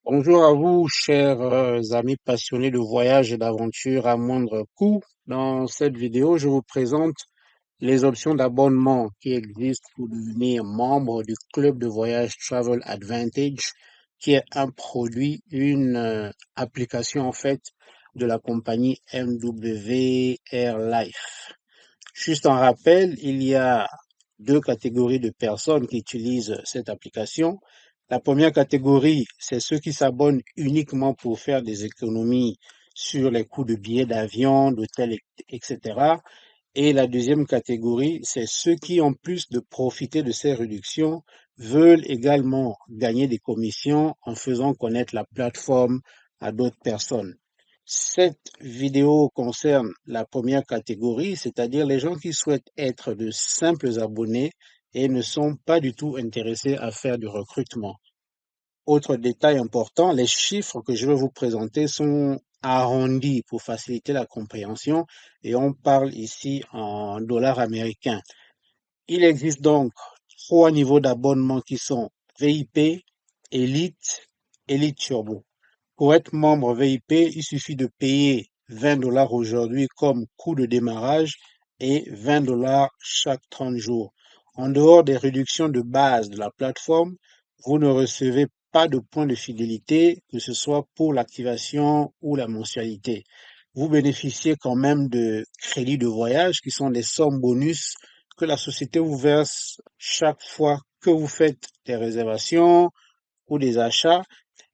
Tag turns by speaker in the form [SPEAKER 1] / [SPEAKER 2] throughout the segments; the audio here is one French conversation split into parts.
[SPEAKER 1] Bonjour à vous, chers amis passionnés de voyage et d'aventure à moindre coût. Dans cette vidéo, je vous présente les options d'abonnement qui existent pour devenir membre du club de voyage Travel Advantage, qui est un produit, une application en fait de la compagnie MW Air Life. Juste en rappel, il y a deux catégories de personnes qui utilisent cette application. La première catégorie, c'est ceux qui s'abonnent uniquement pour faire des économies sur les coûts de billets d'avion, d'hôtel, etc. Et la deuxième catégorie, c'est ceux qui, en plus de profiter de ces réductions, veulent également gagner des commissions en faisant connaître la plateforme à d'autres personnes. Cette vidéo concerne la première catégorie, c'est-à-dire les gens qui souhaitent être de simples abonnés et ne sont pas du tout intéressés à faire du recrutement. Autre détail important, les chiffres que je vais vous présenter sont arrondis pour faciliter la compréhension et on parle ici en dollars américains. Il existe donc trois niveaux d'abonnement qui sont VIP, Elite, Elite Turbo. Pour être membre VIP, il suffit de payer 20 dollars aujourd'hui comme coût de démarrage et 20 dollars chaque 30 jours. En dehors des réductions de base de la plateforme, vous ne recevez pas de points de fidélité, que ce soit pour l'activation ou la mensualité. Vous bénéficiez quand même de crédits de voyage qui sont des sommes bonus que la société vous verse chaque fois que vous faites des réservations ou des achats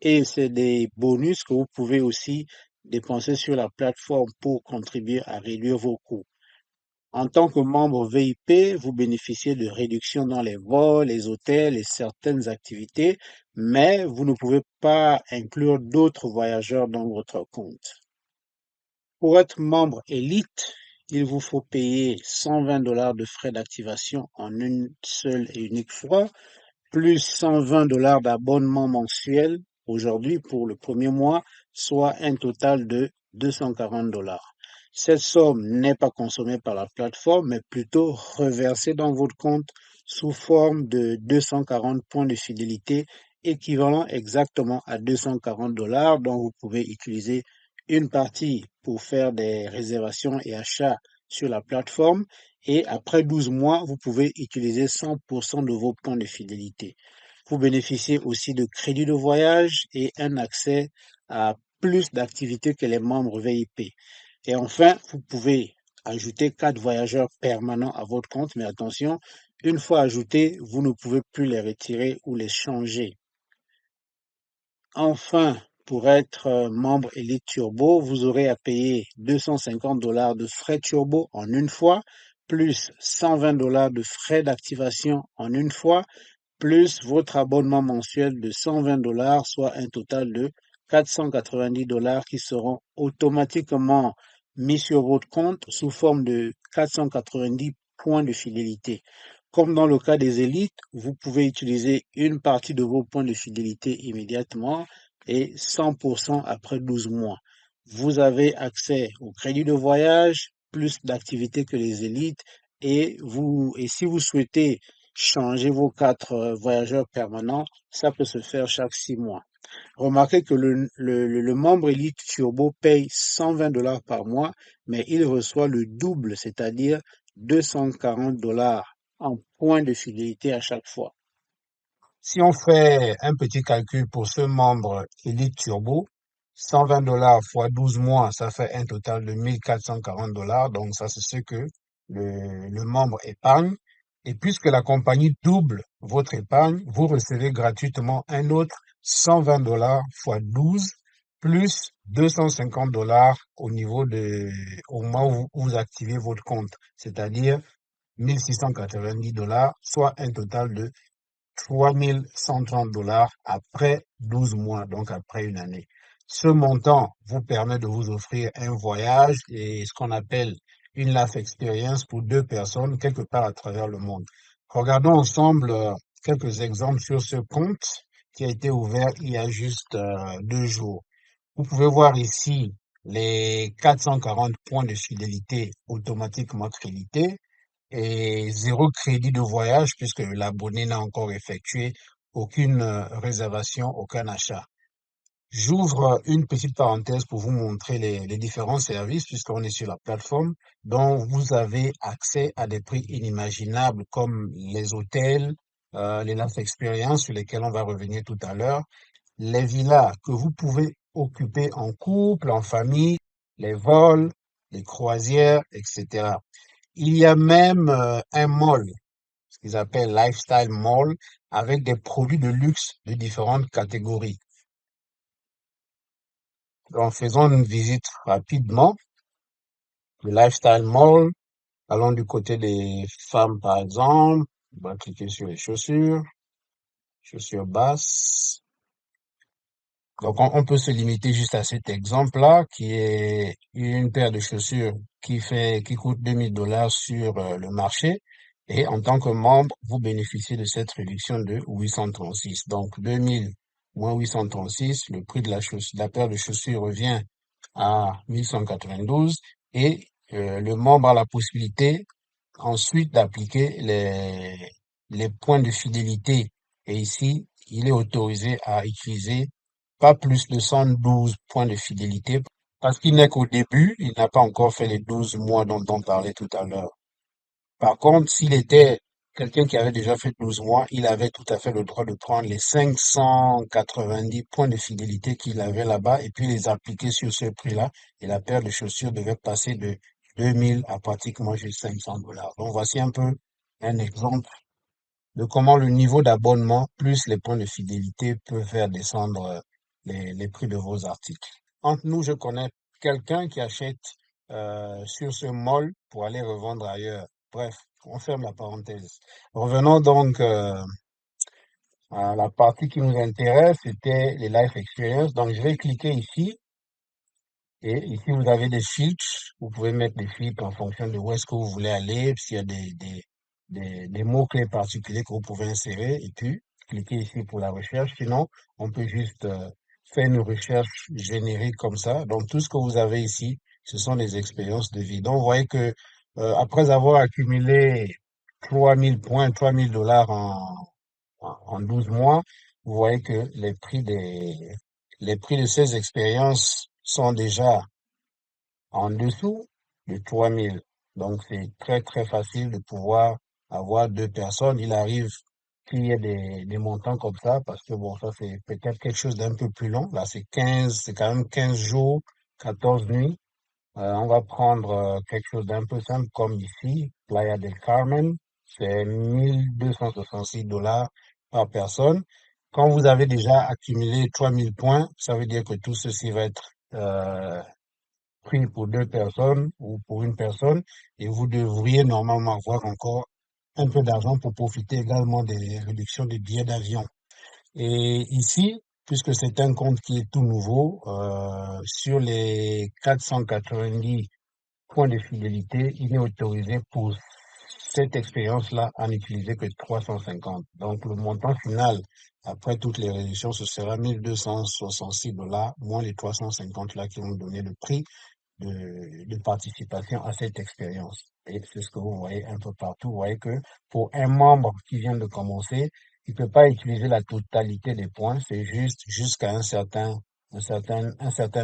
[SPEAKER 1] et c'est des bonus que vous pouvez aussi dépenser sur la plateforme pour contribuer à réduire vos coûts. En tant que membre VIP, vous bénéficiez de réductions dans les vols, les hôtels et certaines activités, mais vous ne pouvez pas inclure d'autres voyageurs dans votre compte. Pour être membre élite, il vous faut payer 120 dollars de frais d'activation en une seule et unique fois, plus 120 dollars d'abonnement mensuel aujourd'hui pour le premier mois, soit un total de 240 dollars. Cette somme n'est pas consommée par la plateforme, mais plutôt reversée dans votre compte sous forme de 240 points de fidélité, équivalent exactement à 240 dollars, dont vous pouvez utiliser une partie pour faire des réservations et achats sur la plateforme et après 12 mois, vous pouvez utiliser 100% de vos points de fidélité. Vous bénéficiez aussi de crédits de voyage et un accès à plus d'activités que les membres VIP. Et enfin, vous pouvez ajouter 4 voyageurs permanents à votre compte, mais attention, une fois ajoutés, vous ne pouvez plus les retirer ou les changer. Enfin, pour être membre Elite Turbo, vous aurez à payer 250 dollars de frais turbo en une fois, plus 120 dollars de frais d'activation en une fois, plus votre abonnement mensuel de 120 dollars, soit un total de 490 dollars qui seront automatiquement mis sur votre compte sous forme de 490 points de fidélité. Comme dans le cas des élites, vous pouvez utiliser une partie de vos points de fidélité immédiatement et 100% après 12 mois. Vous avez accès au crédit de voyage, plus d'activités que les élites et si vous souhaitez changer vos 4 voyageurs permanents, ça peut se faire chaque 6 mois. Remarquez que le membre Elite Turbo paye 120 dollars par mois, mais il reçoit le double, c'est-à-dire 240 dollars en points de fidélité à chaque fois. Si on fait un petit calcul pour ce membre Elite Turbo, 120 dollars fois 12 mois, ça fait un total de 1440 dollars. Donc ça, c'est ce que le membre épargne. Et puisque la compagnie double votre épargne, vous recevez gratuitement un autre 120 dollars fois 12 plus 250 dollars au moment où vous activez votre compte, c'est-à-dire 1690 dollars, soit un total de 3130 dollars après 12 mois, donc après une année. Ce montant vous permet de vous offrir un voyage et ce qu'on appelle une life experience pour deux personnes quelque part à travers le monde. Regardons ensemble quelques exemples sur ce compte qui a été ouvert il y a juste 2 jours. Vous pouvez voir ici les 440 points de fidélité automatiquement crédités et zéro crédit de voyage puisque l'abonné n'a encore effectué aucune réservation, aucun achat. J'ouvre une petite parenthèse pour vous montrer les différents services puisqu'on est sur la plateforme dont vous avez accès à des prix inimaginables comme les hôtels, les Life Experience sur lesquels on va revenir tout à l'heure, les villas que vous pouvez occuper en couple, en famille, les vols, les croisières, etc. Il y a même un mall, ce qu'ils appellent Lifestyle Mall, avec des produits de luxe de différentes catégories. En faisant une visite rapidement, le Lifestyle Mall, allons du côté des femmes par exemple, on va cliquer sur les chaussures, chaussures basses. Donc, on peut se limiter juste à cet exemple-là, qui est une paire de chaussures qui coûte 2000 $ sur le marché. Et en tant que membre, vous bénéficiez de cette réduction de 836. Donc, 2000 moins 836, le prix de de la paire de chaussures revient à 1192 et le membre a la possibilité ensuite d'appliquer les points de fidélité. Et ici, il est autorisé à utiliser pas plus de 112 points de fidélité parce qu'il n'est qu'au début, il n'a pas encore fait les 12 mois dont on parlait tout à l'heure. Par contre, s'il était quelqu'un qui avait déjà fait 12 mois, il avait tout à fait le droit de prendre les 590 points de fidélité qu'il avait là-bas et puis les appliquer sur ce prix-là. Et la paire de chaussures devait passer de 2000 à pratiquement juste 500 $. Donc voici un peu un exemple de comment le niveau d'abonnement plus les points de fidélité peuvent faire descendre les prix de vos articles. Entre nous, je connais quelqu'un qui achète sur ce mall pour aller revendre ailleurs. Bref, on ferme la parenthèse. Revenons donc à la partie qui nous intéresse, c'était les Life Experience. Donc, je vais cliquer ici et ici, vous avez des filtres. Vous pouvez mettre des filtres en fonction de où est-ce que vous voulez aller, s'il y a des mots-clés particuliers que vous pouvez insérer, et puis cliquez ici pour la recherche. Sinon, on peut juste faire une recherche générique comme ça. Donc, tout ce que vous avez ici, ce sont des expériences de vie. Donc, vous voyez que après avoir accumulé 3000 points, 3000 $ en 12 mois, vous voyez que les prix de ces expériences sont déjà en dessous de 3000. Donc, c'est très, très facile de pouvoir avoir deux personnes. Il arrive qu'il y ait des montants comme ça parce que bon, ça, c'est peut-être quelque chose d'un peu plus long. Là, c'est quand même 15 jours, 14 nuits. On va prendre quelque chose d'un peu simple comme ici, Playa del Carmen. C'est 1266 $ par personne. Quand vous avez déjà accumulé 3000 points, ça veut dire que tout ceci va être pris pour deux personnes ou pour une personne et vous devriez normalement avoir encore un peu d'argent pour profiter également des réductions des billets d'avion. Et ici, puisque c'est un compte qui est tout nouveau, sur les 490 points de fidélité, il est autorisé pour cette expérience-là à n'utiliser que 350. Donc le montant final, après toutes les réductions, ce sera 1266 $ moins les 350 là qui vont donner le prix de participation à cette expérience. Et c'est ce que vous voyez un peu partout. Vous voyez que pour un membre qui vient de commencer, il ne peut pas utiliser la totalité des points, c'est juste jusqu'à un certain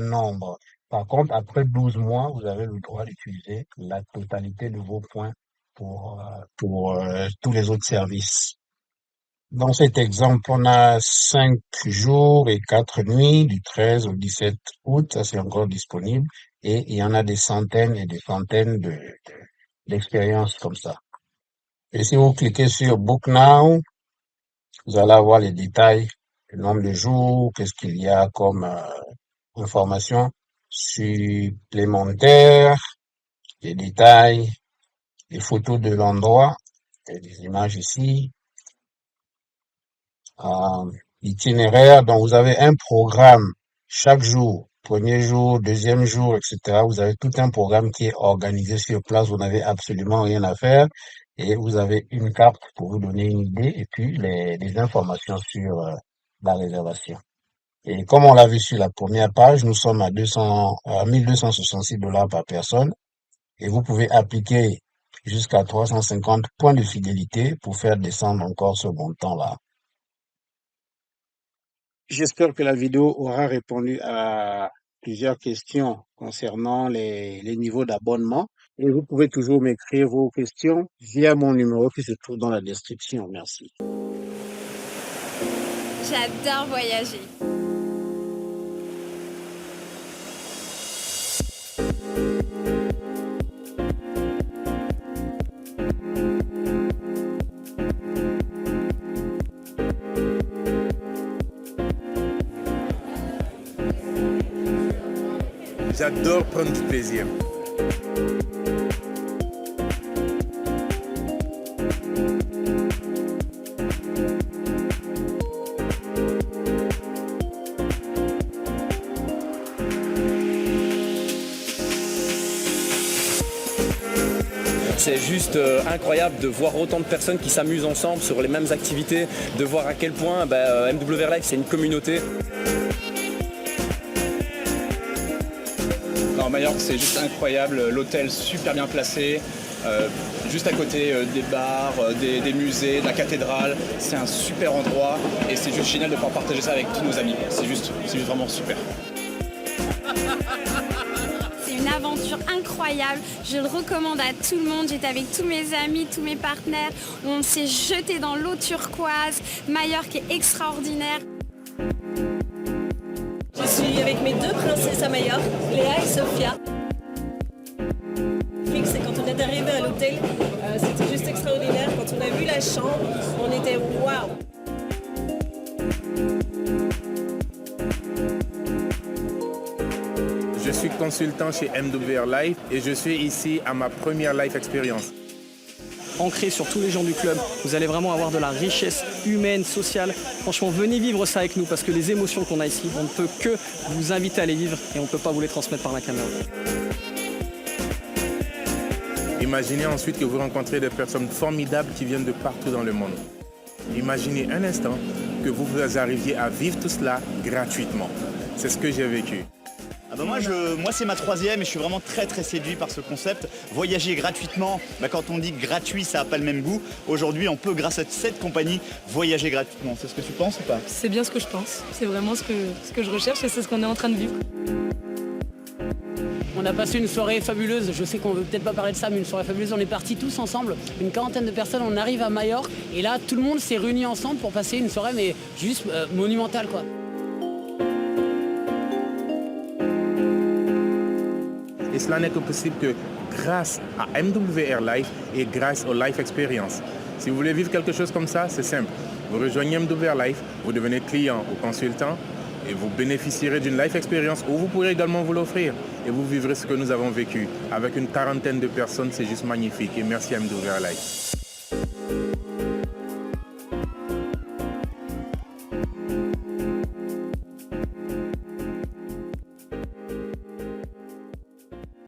[SPEAKER 1] nombre. Par contre, après 12 mois, vous avez le droit d'utiliser la totalité de vos points pour tous les autres services. Dans cet exemple, on a 5 jours et 4 nuits du 13 au 17 août. Ça, c'est encore disponible. Et il y en a des centaines et des centaines d'expériences comme ça. Et si vous cliquez sur Book Now, vous allez avoir les détails, le nombre de jours, qu'est-ce qu'il y a comme information supplémentaire, les détails, les photos de l'endroit, et des images ici, euh, itinéraire. Donc, vous avez un programme chaque jour, premier jour, deuxième jour, etc. Vous avez tout un programme qui est organisé sur place. Vous n'avez absolument rien à faire. Et vous avez une carte pour vous donner une idée et puis les informations sur la réservation. Et comme on l'a vu sur la première page, nous sommes à 1266 $ par personne et vous pouvez appliquer jusqu'à 350 points de fidélité pour faire descendre encore ce montant-là. J'espère que la vidéo aura répondu à plusieurs questions concernant les niveaux d'abonnement. Et vous pouvez toujours m'écrire vos questions via mon numéro qui se trouve dans la description. Merci.
[SPEAKER 2] J'adore voyager.
[SPEAKER 3] J'adore prendre du plaisir.
[SPEAKER 4] C'est juste incroyable de voir autant de personnes qui s'amusent ensemble sur les mêmes activités, de voir à quel point MWR Life c'est une communauté.
[SPEAKER 5] Non, Majorque, c'est juste incroyable, l'hôtel super bien placé, juste à côté des bars, des musées, de la cathédrale. C'est un super endroit et c'est juste génial de pouvoir partager ça avec tous nos amis. C'est juste vraiment super.
[SPEAKER 2] C'est une aventure incroyable, je le recommande à tout le monde. J'étais avec tous mes amis, tous mes partenaires, on s'est jeté dans l'eau turquoise. Majorque est extraordinaire.
[SPEAKER 6] Je suis avec mes deux princesses à Majorque, Léa et Sophia. C'est quand on est arrivé à l'hôtel, c'était juste extraordinaire. Quand on a vu la chambre, on était waouh.
[SPEAKER 3] Je suis consultant chez MWR Life et je suis ici à ma première life expérience.
[SPEAKER 7] Ancré sur tous les gens du club, vous allez vraiment avoir de la richesse humaine, sociale. Franchement, venez vivre ça avec nous parce que les émotions qu'on a ici, on ne peut que vous inviter à les vivre et on ne peut pas vous les transmettre par la caméra.
[SPEAKER 3] Imaginez ensuite que vous rencontrez des personnes formidables qui viennent de partout dans le monde. Imaginez un instant que vous arriviez à vivre tout cela gratuitement. C'est ce que j'ai vécu.
[SPEAKER 8] Ah bah moi c'est ma troisième et je suis vraiment très séduit par ce concept. Voyager gratuitement, quand on dit gratuit ça n'a pas le même goût. Aujourd'hui on peut grâce à cette compagnie voyager gratuitement. C'est ce que tu penses ou pas?
[SPEAKER 6] C'est bien ce que je pense, c'est vraiment ce que je recherche et c'est ce qu'on est en train de vivre.
[SPEAKER 9] On a passé une soirée fabuleuse, je sais qu'on veut peut-être pas parler de ça, mais une soirée fabuleuse, on est partis tous ensemble, une quarantaine de personnes, on arrive à Majorque et là tout le monde s'est réuni ensemble pour passer une soirée mais juste monumentale quoi.
[SPEAKER 3] Et cela n'est que possible que grâce à MWR Life et grâce aux Life Experience. Si vous voulez vivre quelque chose comme ça, c'est simple. Vous rejoignez MWR Life, vous devenez client ou consultant et vous bénéficierez d'une Life Experience où vous pourrez également vous l'offrir. Et vous vivrez ce que nous avons vécu. Avec une quarantaine de personnes, c'est juste magnifique. Et merci à MWR Life.